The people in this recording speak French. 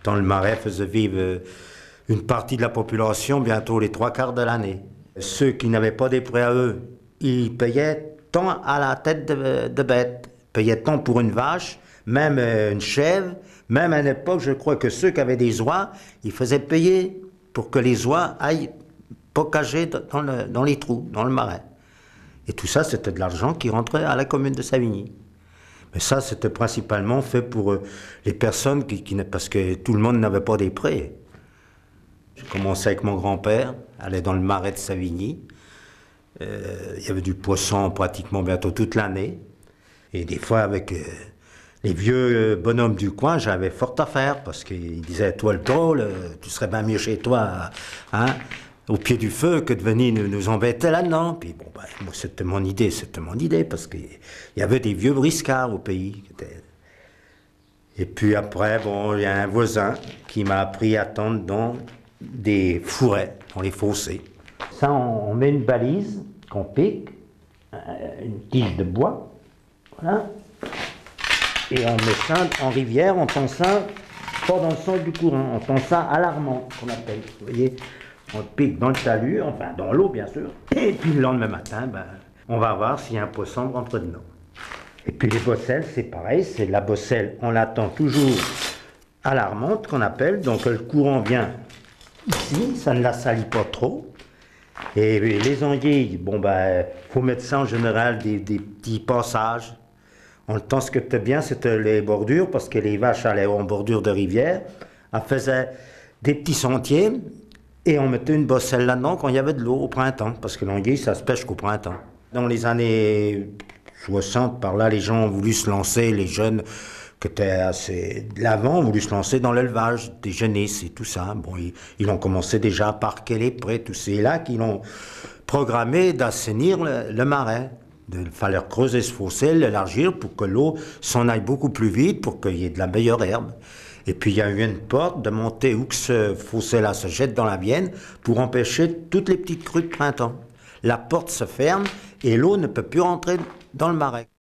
Dans le Marais faisait vivre une partie de la population, bientôt les 3/4 de l'année. Ceux qui n'avaient pas des prêts à eux, ils payaient tant à la tête de bête, payaient tant pour une vache, même une chèvre, même à l'époque, je crois que ceux qui avaient des oies, ils faisaient payer pour que les oies aillent pocager dans les trous, dans le Marais. Et tout ça, c'était de l'argent qui rentrait à la commune de Savigny. Mais ça, c'était principalement fait pour les personnes parce que tout le monde n'avait pas des prêts. J'ai commencé avec mon grand-père, aller dans le Marais de Savigny. Il y avait du poisson pratiquement bientôt toute l'année. Et des fois, avec les vieux bonhommes du coin, j'avais fort à faire parce qu'ils disaient, toi le drôle, tu serais bien mieux chez toi, hein, au pied du feu que de venir nous embêter là-dedans. Puis bon, ben, moi, c'était mon idée, parce qu'il y avait des vieux briscards au pays. Et puis après, bon, il y a un voisin qui m'a appris à tendre dans des fourrés, dans les fossés. Ça, on met une balise qu'on pique, une tige de bois, voilà, et on met ça en rivière, on tend ça pas dans le sens du courant, on tend ça alarmant, qu'on appelle, vous voyez. On pique dans le talus, enfin dans l'eau bien sûr, et puis le lendemain matin, ben, on va voir s'il y a un poisson rentre dedans. Et puis les bosselles, c'est pareil, c'est la bosselle, on l'attend toujours alarmante qu'on appelle, donc le courant vient ici, ça ne la salit pas trop. Et les anguilles, bon ben, faut mettre ça en général des petits passages. On le temps, ce que c'était bien, c'était les bordures, parce que les vaches allaient en bordure de rivière, elles faisaient des petits sentiers. Et on mettait une bosselle là-dedans quand il y avait de l'eau au printemps, parce que l'anguille, ça se pêche qu'au printemps. Dans les années 60, par là, les gens ont voulu se lancer, les jeunes qui étaient assez de l'avant ont voulu se lancer dans l'élevage des jeunesses et tout ça. Bon, ils ont commencé déjà à parquer les prés, tous ces lacs, ils ont programmé d'assainir le Marais. Il fallait creuser ce fossé, l'élargir pour que l'eau s'en aille beaucoup plus vite, pour qu'il y ait de la meilleure herbe. Et puis il y a eu une porte de monter où que ce fossé-là se jette dans la Vienne pour empêcher toutes les petites crues de printemps. La porte se ferme et l'eau ne peut plus rentrer dans le Marais.